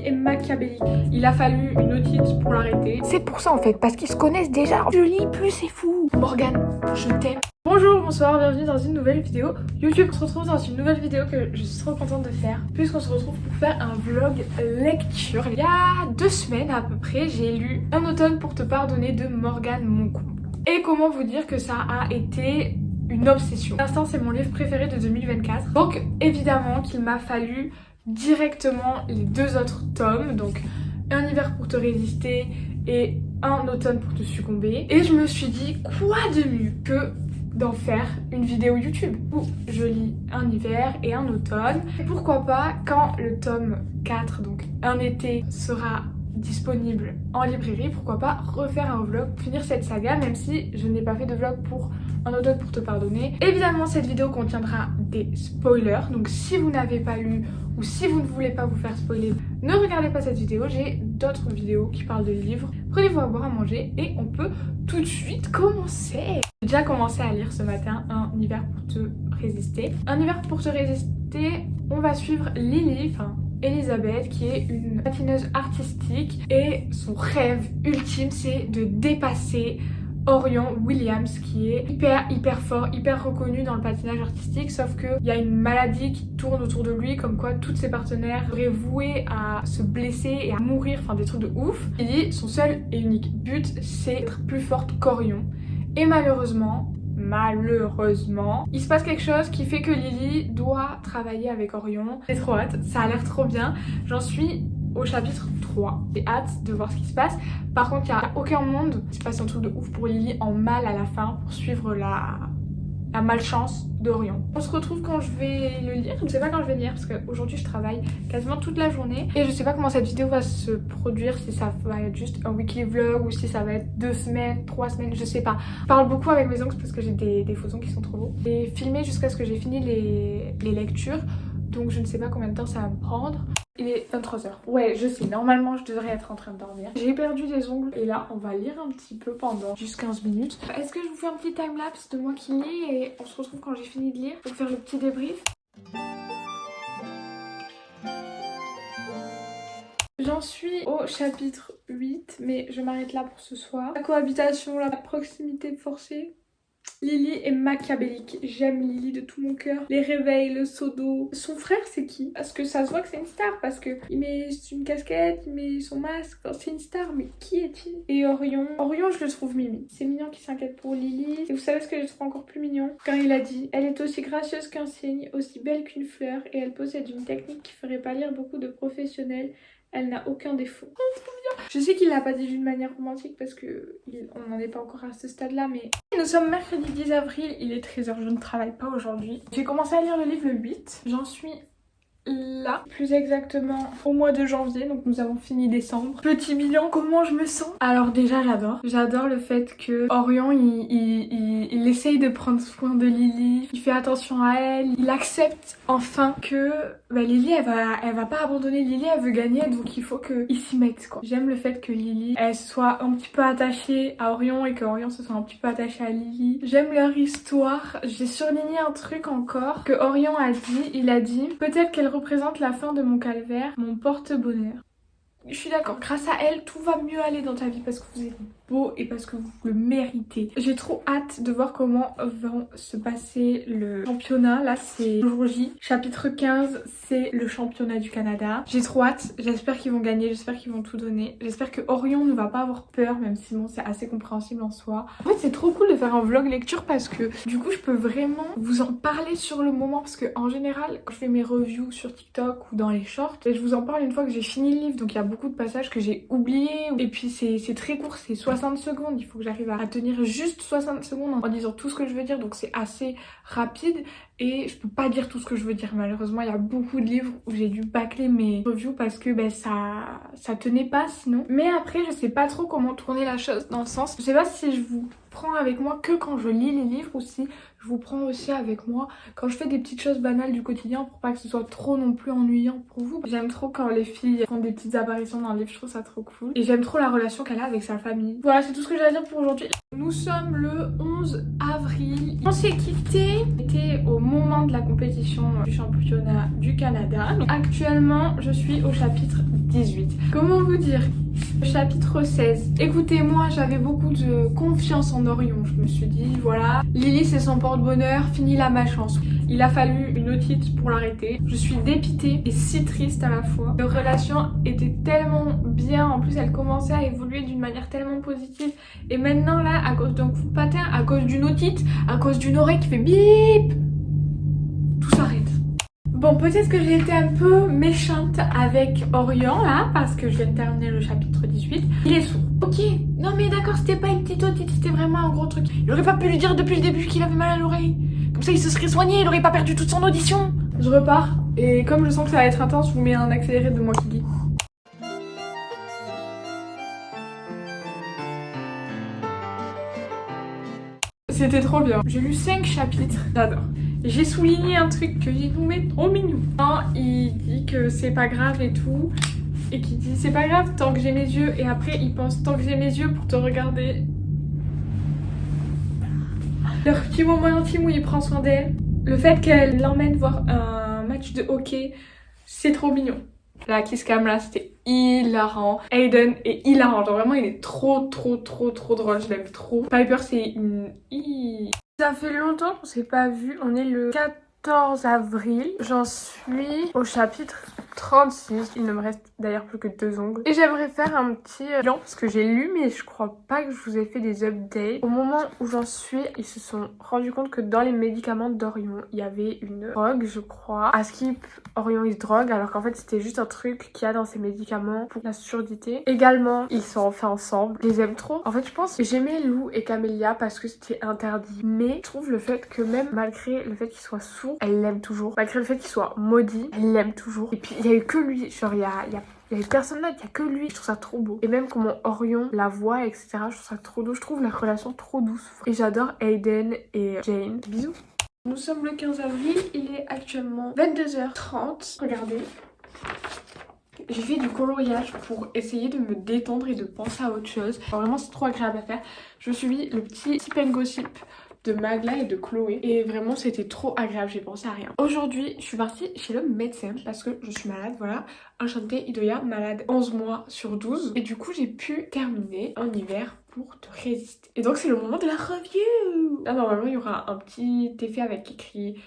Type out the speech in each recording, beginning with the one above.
est machiavélique. Il a fallu une otite pour l'arrêter. C'est pour ça en fait, parce qu'ils se connaissent déjà. Je lis plus, c'est fou. Morgane, je t'aime. Bonjour, bonsoir, bienvenue dans une nouvelle vidéo YouTube. On se retrouve dans une nouvelle vidéo que je suis trop contente de faire, puisqu'on se retrouve pour faire un vlog lecture. Il y a 2 semaines à peu près, j'ai lu Un automne pour te pardonner de Morgane Moncombe. Et comment vous dire que ça a été une obsession. Pour l'instant, c'est mon livre préféré de 2024. Donc évidemment qu'il m'a fallu directement les 2 autres tomes, donc Un hiver pour te résister et Un automne pour te succomber. Et je me suis dit, quoi de mieux que d'en faire une vidéo YouTube où je lis un hiver et un automne. Et pourquoi pas, quand le tome 4, donc un été, sera disponible en librairie, pourquoi pas refaire un vlog pour finir cette saga, même si je n'ai pas fait de vlog pour Un automne pour te pardonner. Évidemment, cette vidéo contiendra des spoilers, donc si vous n'avez pas lu ou si vous ne voulez pas vous faire spoiler, ne regardez pas cette vidéo. J'ai d'autres vidéos qui parlent de livres. Prenez-vous à boire, à manger et on peut tout de suite commencer. J'ai déjà commencé à lire ce matin Un hiver pour te résister. Un hiver pour te résister, on va suivre Lily, enfin Elisabeth, qui est une patineuse artistique et son rêve ultime c'est de dépasser Orion Williams, qui est hyper fort, hyper reconnu dans le patinage artistique, sauf qu'il y a une maladie qui tourne autour de lui, comme quoi tous ses partenaires seraient voués à se blesser et à mourir, enfin des trucs de ouf. Il dit son seul et unique but c'est d'être plus forte qu'Orion. Et malheureusement, il se passe quelque chose qui fait que Lily doit travailler avec Orion. J'ai trop hâte, ça a l'air trop bien. J'en suis au chapitre 3. J'ai hâte de voir ce qui se passe. Par contre, il n'y a aucun monde. Il se passe un truc de ouf pour Lily en mal à la fin pour suivre la malchance d'Orion. On se retrouve quand je vais le lire. Je ne sais pas quand je vais le lire parce qu'aujourd'hui je travaille quasiment toute la journée et je sais pas comment cette vidéo va se produire, si ça va être juste un weekly vlog ou si ça va être 2 semaines, 3 semaines, je sais pas. Je parle beaucoup avec mes ongles parce que j'ai des faux ongles qui sont trop beaux. J'ai filmé jusqu'à ce que j'ai fini les lectures, donc je ne sais pas combien de temps ça va me prendre. Il est 23h. Ouais, je sais, normalement je devrais être en train de dormir. J'ai perdu des ongles et là on va lire un petit peu pendant juste 15 minutes. Est-ce que je vous fais un petit timelapse de moi qui lis et on se retrouve quand j'ai fini de lire pour faire le petit débrief? J'en suis au chapitre 8, mais je m'arrête là pour ce soir. La cohabitation, la proximité forcée. Lily est machiavélique, j'aime Lily de tout mon cœur. Les réveils, le seau d'eau. Son frère c'est qui? Parce que ça se voit que c'est une star, parce que il met une casquette, il met son masque, c'est une star, mais qui est-il? Et Orion je le trouve mimi. C'est mignon qu'il s'inquiète pour Lily. Et vous savez ce que je trouve encore plus mignon? Quand il a dit, elle est aussi gracieuse qu'un cygne, aussi belle qu'une fleur, et elle possède une technique qui ferait pâlir beaucoup de professionnels. Elle n'a aucun défaut. Oh, trop bien. Je sais qu'il l'a pas dit d'une manière romantique parce que on n'en est pas encore à ce stade-là, mais... Nous sommes mercredi 10 avril, il est 13h, je ne travaille pas aujourd'hui. J'ai commencé à lire le livre le 8. J'en suis là, plus exactement au mois de janvier, donc nous avons fini décembre. Petit bilan, comment je me sens? Alors déjà j'adore le fait que Orion il essaye de prendre soin de Lily, il fait attention à elle, il accepte enfin que Lily elle va pas abandonner Lily, elle veut gagner, donc il faut qu'il s'y mette quoi. J'aime le fait que Lily elle soit un petit peu attachée à Orion et que Orion se soit un petit peu attaché à Lily. J'aime leur histoire. J'ai surligné un truc encore que Orion a dit, il a dit peut-être qu'elle représente la fin de mon calvaire, mon porte-bonheur. Je suis d'accord, grâce à elle, tout va mieux aller dans ta vie parce que vous êtes beau et parce que vous le méritez. J'ai trop hâte de voir comment vont se passer le championnat. Là, c'est aujourd'hui. Chapitre 15, c'est le championnat du Canada. J'ai trop hâte. J'espère qu'ils vont gagner, j'espère qu'ils vont tout donner. J'espère que Orion ne va pas avoir peur, même si bon, c'est assez compréhensible en soi. En fait, c'est trop cool de faire un vlog lecture parce que du coup, je peux vraiment vous en parler sur le moment parce que en général, quand je fais mes reviews sur TikTok ou dans les shorts, je vous en parle une fois que j'ai fini le livre. Donc il y a beaucoup de passages que j'ai oubliés et puis c'est très court, c'est 60 secondes, il faut que j'arrive à tenir juste 60 secondes en disant tout ce que je veux dire, donc c'est assez rapide et je peux pas dire tout ce que je veux dire malheureusement. Il y a beaucoup de livres où j'ai dû bâcler mes reviews parce que ça tenait pas sinon. Mais après je sais pas trop comment tourner la chose, dans le sens, je sais pas si je vous prends avec moi que quand je lis les livres ou si je vous prends aussi avec moi quand je fais des petites choses banales du quotidien pour pas que ce soit trop non plus ennuyant pour vous. J'aime trop quand les filles font des petites apparitions dans le livre, je trouve ça trop cool. Et j'aime trop la relation qu'elle a avec sa famille. Voilà, c'est tout ce que j'ai à dire pour aujourd'hui. Nous sommes le 11 avril. On s'est quitté. C'était au moment de la compétition du championnat du Canada. Donc, actuellement, je suis au chapitre 18. Comment vous dire? Chapitre 16. Écoutez, moi j'avais beaucoup de confiance en Orion. Je me suis dit, voilà, Lily c'est son porte-bonheur, fini la malchance. Il a fallu une otite pour l'arrêter. Je suis dépitée et si triste à la fois. Leur relation était tellement bien. En plus, elle commençait à évoluer d'une manière tellement positive. Et maintenant, là, à cause d'un coup de patin, à cause d'une otite, à cause d'une oreille qui fait bip, tout s'arrête. Bon, peut-être que j'ai été un peu méchante avec Orion là, parce que je viens de terminer le chapitre 18. Il est sourd. Ok, non mais d'accord, c'était pas une petite otite, c'était vraiment un gros truc. Il aurait pas pu lui dire depuis le début qu'il avait mal à l'oreille. Comme ça, il se serait soigné, il aurait pas perdu toute son audition. Je repars, et comme je sens que ça va être intense, je vous mets un accéléré de moi qui dit. C'était trop bien. J'ai lu 5 chapitres, j'adore. J'ai souligné un truc que j'ai trouvé trop mignon. Il dit que c'est pas grave et tout. Et qui dit c'est pas grave tant que j'ai mes yeux. Et après il pense tant que j'ai mes yeux pour te regarder. Leur petit moment intime où il prend soin d'elle. Le fait qu'elle l'emmène voir un match de hockey, c'est trop mignon. La kiss cam là c'était hilarant. Aiden est hilarant, genre vraiment il est trop drôle, je l'aime trop. Piper c'est une... Ça fait longtemps qu'on s'est pas vu, on est le 14 avril. J'en suis au chapitre 36. Il ne me reste d'ailleurs plus que 2 ongles. Et j'aimerais faire un petit bilan parce que j'ai lu mais je crois pas que je vous ai fait des updates. Au moment où j'en suis, ils se sont rendus compte que dans les médicaments d'Orion, il y avait une drogue, je crois. À Skip, Orion il se drogue alors qu'en fait c'était juste un truc qu'il y a dans ces médicaments pour la surdité. Également, ils sont enfin ensemble. Je les aime trop. En fait, je pense que j'aimais Lou et Camélia parce que c'était interdit. Mais je trouve le fait que même malgré le fait qu'ils soient sourds, elle l'aime toujours. Malgré le fait qu'il soit maudit, elle l'aime toujours. Et puis il y a eu que lui, genre il y a eu personne d'autre, il y a que lui. Je trouve ça trop beau. Et même comment Orion la voit, etc. Je trouve ça trop doux. Je trouve la relation trop douce. Et j'adore Aiden et Jane. Bisous. Nous sommes le 15 avril, il est actuellement 22h30. Regardez. J'ai fait du coloriage pour essayer de me détendre et de penser à autre chose. Alors vraiment c'est trop agréable à faire. Je suis le petit Sip and Gossip de Magla et de Chloé et vraiment c'était trop agréable, j'ai pensé à rien. Aujourd'hui je suis partie chez le médecin parce que je suis malade, voilà. Enchantée Idoya, malade 11 mois sur 12 et du coup j'ai pu terminer en hiver pour te résister. Et donc c'est le moment de la review. Là normalement il y aura un petit effet avec écrit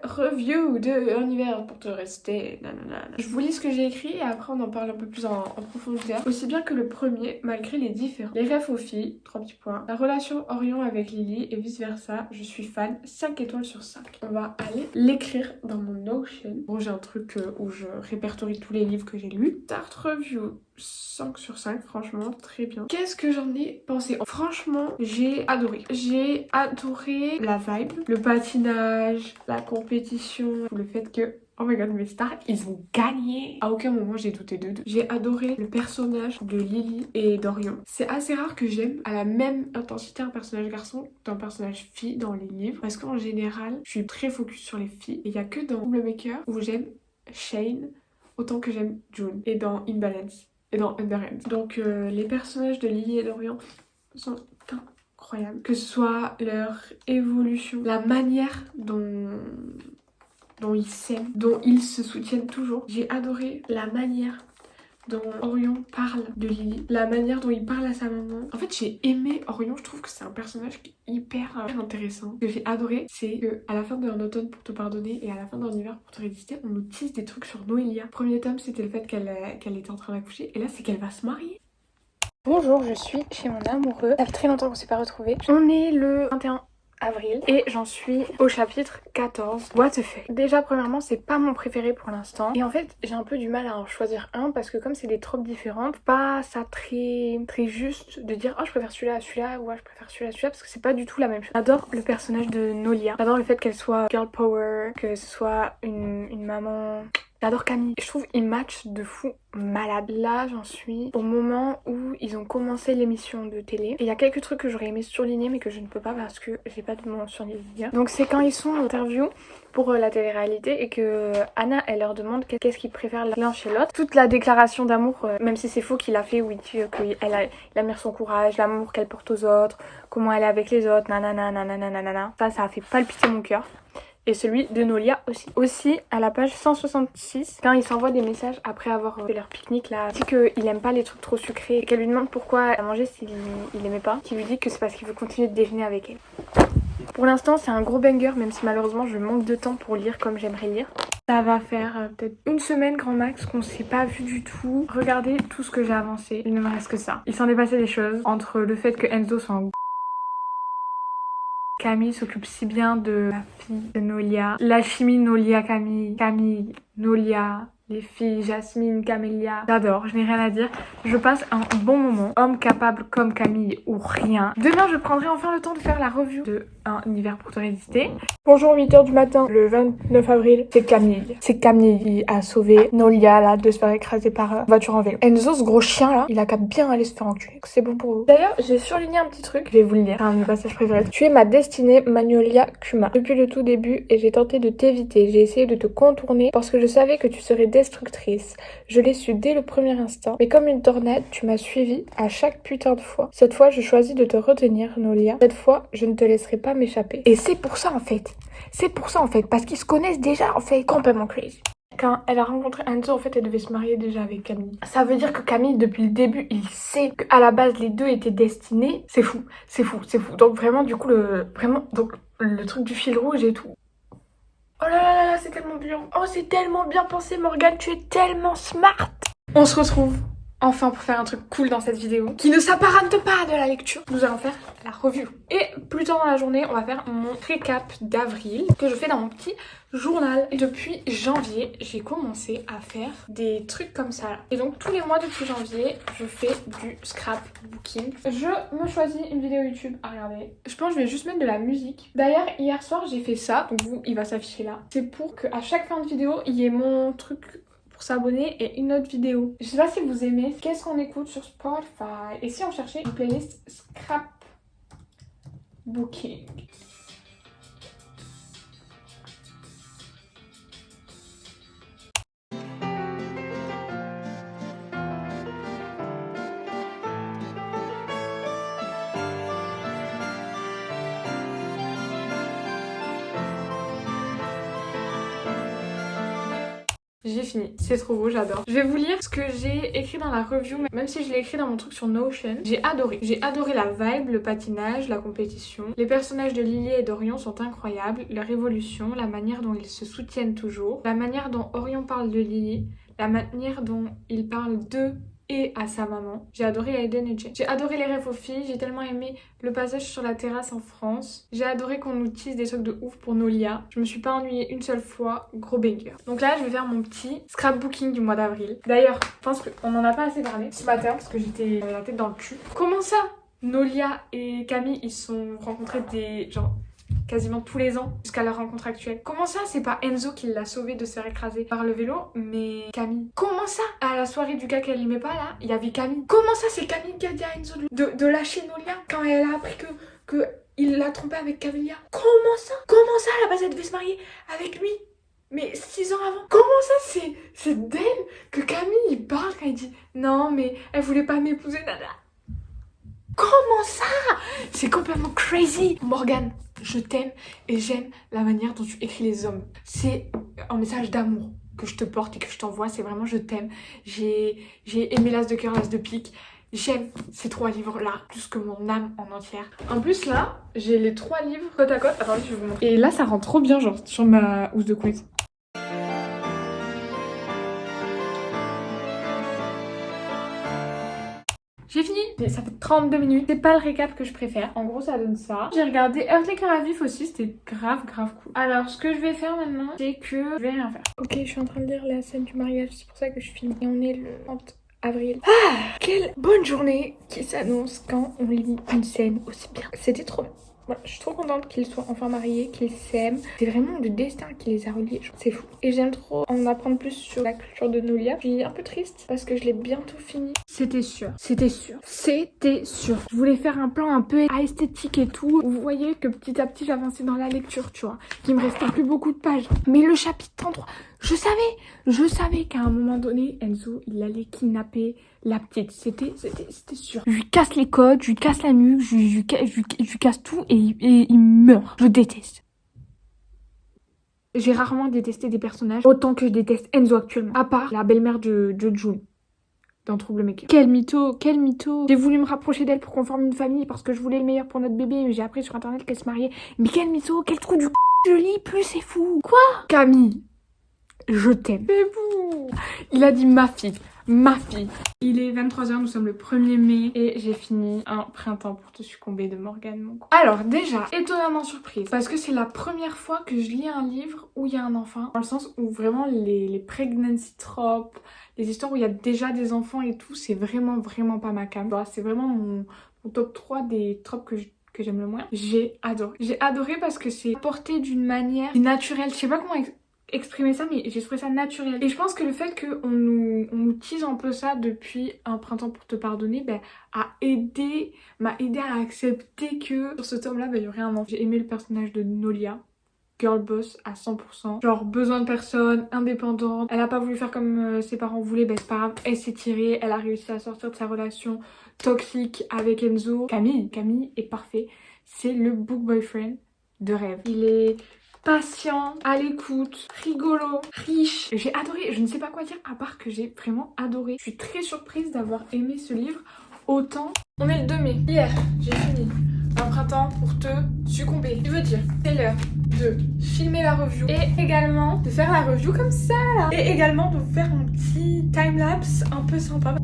review de un hiver pour te rester. Nanana. Je vous lis ce que j'ai écrit et après on en parle un peu plus en profondeur. Aussi bien que le premier, malgré les différences. Les refs aux filles, 3 petits points. La relation Orion avec Lily et vice versa, je suis fan, 5 étoiles sur 5. On va aller l'écrire dans mon Notion. Bon, j'ai un truc où je répertorie tous les livres que j'ai lus. Start review. 5 sur 5, franchement, très bien. Qu'est-ce que j'en ai pensé? Franchement, j'ai adoré. J'ai adoré la vibe, le patinage, la compétition, le fait que... Oh my god, mes stars, ils ont gagné. À aucun moment j'ai douté d'eux. J'ai adoré le personnage de Lily et d'Orion. C'est assez rare que j'aime à la même intensité un personnage garçon qu'un personnage fille dans les livres. Parce qu'en général, je suis très focus sur les filles. Et il n'y a que dans Troublemaker où j'aime Shane autant que j'aime June. Et dans Imbalance. Et dans Underhand. Donc les personnages de Lily et d'Orion sont incroyables. Que ce soit leur évolution, la manière dont ils s'aiment, dont ils se soutiennent toujours. J'ai adoré la manière dont Orion parle de Lily, la manière dont il parle à sa maman. En fait, j'ai aimé Orion, je trouve que c'est un personnage qui est hyper intéressant. Ce que j'ai adoré, c'est qu'à la fin d'un automne pour te pardonner et à la fin d'un hiver pour te résister, on nous tease des trucs sur Noélia. Premier tome, c'était le fait qu'elle était en train d'accoucher, et là, c'est qu'elle va se marier. Bonjour, je suis chez mon amoureux. Ça fait très longtemps qu'on s'est pas retrouvés. On est le 21 avril et j'en suis au chapitre 14. What the fuck. Déjà premièrement c'est pas mon préféré pour l'instant et en fait j'ai un peu du mal à en choisir un parce que comme c'est des tropes différentes, pas ça très juste de dire oh je préfère celui-là à celui-là ou je préfère celui-là à celui-là parce que c'est pas du tout la même chose. J'adore le personnage de Nolia, j'adore le fait qu'elle soit girl power, que ce soit une maman J'adore Camille. Je trouve ils matchent de fou malade. Là, j'en suis au moment où ils ont commencé l'émission de télé. Et il y a quelques trucs que j'aurais aimé surligner mais que je ne peux pas parce que j'ai pas de nom surligner. Donc c'est quand ils sont en interview pour la télé-réalité et que Anna elle leur demande qu'est-ce qu'ils préfèrent l'un chez l'autre. Toute la déclaration d'amour, même si c'est faux qu'il a fait, où il dit qu'il admire son courage, l'amour qu'elle porte aux autres, comment elle est avec les autres, nanana, nanana, nanana. Ça a fait palpiter mon cœur. Et celui de Nolia aussi. Aussi, à la page 166, quand ils s'envoient des messages après avoir fait leur pique-nique là, il dit qu'il aime pas les trucs trop sucrés et qu'elle lui demande pourquoi elle a mangé s'il aimait pas. Qui lui dit que c'est parce qu'il veut continuer de déjeuner avec elle. Pour l'instant, c'est un gros banger, même si malheureusement je manque de temps pour lire comme j'aimerais lire. Ça va faire peut-être une semaine grand max qu'on s'est pas vu du tout. Regardez tout ce que j'ai avancé. Il ne me reste que ça. Il s'en est passé des choses entre le fait que Enzo soit en Camille s'occupe si bien de la fille de Nolia. La chimie Nolia, Camille, Nolia, les filles, Jasmine, Camélia. J'adore, je n'ai rien à dire. Je passe un bon moment. Homme capable comme Camille ou rien. Demain, je prendrai enfin le temps de faire la review de Un hiver pour te résister. Bonjour, 8h du matin, le 29 avril. C'est Camille. C'est Camille qui a sauvé Nolia là de se faire écraser par une voiture en vélo. Enzo, ce gros chien là, il a qu'à bien aller se faire enculer. C'est bon pour vous. D'ailleurs, j'ai surligné un petit truc. Je vais vous le lire. C'est un de mes passages préférés. Tu es ma destinée, Magnolia Kuma. Depuis le tout début, et j'ai tenté de t'éviter. J'ai essayé de te contourner parce que je savais que tu serais destructrice. Je l'ai su dès le premier instant. Mais comme une tornade, tu m'as suivi à chaque putain de fois. Cette fois, je choisis de te retenir, Nolia. Cette fois, je ne te laisserai pas m'échapper. Et c'est pour ça en fait. C'est pour ça en fait. Parce qu'ils se connaissent déjà en fait. Complètement crazy. Quand elle a rencontré Enzo, en fait, elle devait se marier déjà avec Camille. Ça veut dire que Camille, depuis le début, il sait qu'à la base, les deux étaient destinés. C'est fou, c'est fou, c'est fou. Donc vraiment, du coup, le truc du fil rouge et tout. Oh là là là là, c'est tellement bien. Oh, c'est tellement bien pensé, Morgane, tu es tellement smart. On se retrouve enfin pour faire un truc cool dans cette vidéo qui ne s'apparente pas de la lecture. Nous allons faire la review. Et plus tard dans la journée, on va faire mon récap d'avril que je fais dans mon petit journal. Depuis janvier, j'ai commencé à faire des trucs comme ça là. Et donc tous les mois depuis janvier, je fais du scrapbooking. Je me choisis une vidéo YouTube à regarder. Je pense que je vais juste mettre de la musique. D'ailleurs, hier soir, j'ai fait ça. Donc vous, il va s'afficher là. C'est pour qu'à chaque fin de vidéo, il y ait mon truc pour s'abonner et une autre vidéo. Je sais pas si vous aimez. Qu'est-ce qu'on écoute sur Spotify? Et si on cherchait une playlist scrapbooking? J'ai fini, c'est trop beau, j'adore. Je vais vous lire ce que j'ai écrit dans la review, même si je l'ai écrit dans mon truc sur Notion. J'ai adoré la vibe, le patinage, la compétition. Les personnages de Lily et d'Orion sont incroyables, leur évolution, la manière dont ils se soutiennent toujours, la manière dont Orion parle de Lily, la manière dont il parle d'eux et à sa maman. J'ai adoré Aiden et Jen. J'ai adoré les rêves aux filles, j'ai tellement aimé le passage sur la terrasse en France. J'ai adoré qu'on nous tease des trucs de ouf pour Nolia. Je me suis pas ennuyée une seule fois, gros banger. Donc là, je vais faire mon petit scrapbooking du mois d'avril. D'ailleurs, je pense qu'on en a pas assez parlé ce matin parce que j'étais la tête dans le cul. Comment ça? Nolia et Camille, ils se sont rencontrés quasiment tous les ans jusqu'à leur rencontre actuelle. Comment ça, c'est pas Enzo qui l'a sauvé de se faire écraser par le vélo, mais Camille? Comment ça? À la soirée du gars qu'elle aimait pas là, il y avait Camille. Comment ça, c'est Camille qui a dit à Enzo de lâcher Nolia quand elle a appris que il l'a trompé avec Camilla? Comment ça? Comment ça, à la base elle devait se marier avec lui? Mais 6 ans avant. Comment ça, c'est d'elle que Camille il parle quand il dit non mais elle voulait pas m'épouser, nada. Comment ça? C'est complètement crazy. Morgane, je t'aime et j'aime la manière dont tu écris les hommes. C'est un message d'amour que je te porte et que je t'envoie. C'est vraiment je t'aime. J'ai aimé l'as de cœur, l'as de pique. J'aime ces 3 livres-là plus que mon âme en entière. En plus là, j'ai les 3 livres côte à côte. Attendez, je vais vous montrer. Et là, ça rend trop bien genre sur ma housse de quiz. J'ai fini, ça fait 32 minutes, c'est pas le récap que je préfère. En gros ça donne ça. J'ai regardé Heurte les cœurs à vif aussi, c'était grave cool. Alors ce que je vais faire maintenant, c'est que je vais rien faire. Ok, je suis en train de lire la scène du mariage, c'est pour ça que je filme. Et on est le 30 avril. Ah, quelle bonne journée qui s'annonce quand on lit une scène aussi bien. C'était trop bien. Voilà, je suis trop contente qu'ils soient enfin mariés, qu'ils s'aiment. C'est vraiment le destin qui les a reliés, genre, c'est fou. Et j'aime trop en apprendre plus sur la culture de Nolia. Je suis un peu triste parce que je l'ai bientôt fini. C'était sûr, c'était sûr, c'était sûr. Je voulais faire un plan un peu esthétique et tout. Vous voyez que petit à petit j'avançais dans la lecture, tu vois. Qu'il me restait plus beaucoup de pages. Mais le chapitre 33, je savais qu'à un moment donné, Enzo, il allait kidnapper la petite. C'était sûr. Je lui casse les côtes, je lui casse la nuque, je lui casse tout et il meurt. Je déteste. J'ai rarement détesté des personnages autant que je déteste Enzo actuellement. À part la belle-mère de June dans Troublemaker. Quel mytho, quel mytho. J'ai voulu me rapprocher d'elle pour qu'on forme une famille parce que je voulais le meilleur pour notre bébé. Mais j'ai appris sur internet qu'elle se mariait. Mais quel mytho, quel trou du c***. Je lis plus, c'est fou. Quoi? Camille, je t'aime. C'est fou. Il a dit ma fille. Ma fille. Il est 23h, nous sommes le 1er mai et j'ai fini un printemps pour te succomber de Morgane, mon coup. Alors déjà, étonnamment surprise, parce que c'est la première fois que je lis un livre où il y a un enfant, dans le sens où vraiment les pregnancy tropes, les histoires où il y a déjà des enfants et tout, c'est vraiment pas ma came. C'est vraiment mon top 3 des tropes que j'aime le moins. J'ai adoré. J'ai adoré parce que c'est apporté d'une manière naturelle. Je sais pas comment exprimer ça, mais j'ai trouvé ça naturel. Et je pense que le fait qu'on nous tease un peu ça depuis un printemps pour te pardonner, ben, m'a aidé à accepter que sur ce tome-là, ben, il y aurait un enfant. J'ai aimé le personnage de Nolia. Girl boss à 100%. Genre besoin de personne, indépendante. Elle a pas voulu faire comme ses parents voulaient, ben c'est pas grave. Elle s'est tirée, elle a réussi à sortir de sa relation toxique avec Enzo. Camille est parfait. C'est le book boyfriend de rêve. Il est patient, à l'écoute, rigolo, riche. J'ai adoré, je ne sais pas quoi dire à part que j'ai vraiment adoré. Je suis très surprise d'avoir aimé ce livre autant. On est le 2 mai. Hier, j'ai fini un printemps pour te succomber. Je veux dire, c'est l'heure de filmer la review et également de faire la review comme ça là. Et également de vous faire un petit time-lapse un peu sympa.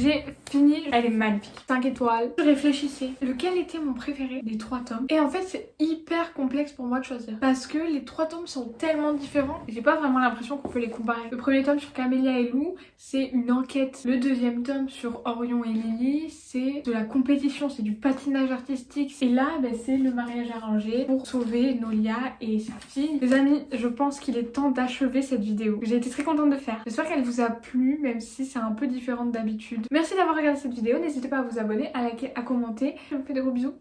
J'ai fini, elle est magnifique, 5 étoiles. Je réfléchissais, lequel était mon préféré des 3 tomes. Et en fait c'est hyper complexe pour moi de choisir. Parce que les 3 tomes sont tellement différents. J'ai pas vraiment l'impression qu'on peut les comparer. Le premier tome sur Camélia et Lou, c'est une enquête. Le deuxième tome sur Orion et Lily, c'est de la compétition, c'est du patinage artistique. Et là, ben, c'est le mariage arrangé pour sauver Nolia et sa fille. Les amis, je pense qu'il est temps d'achever cette vidéo. J'ai été très contente de faire. J'espère qu'elle vous a plu, même si c'est un peu différent d'habitude. Merci d'avoir regardé cette vidéo, n'hésitez pas à vous abonner, à liker, à commenter. Je vous fais de gros bisous.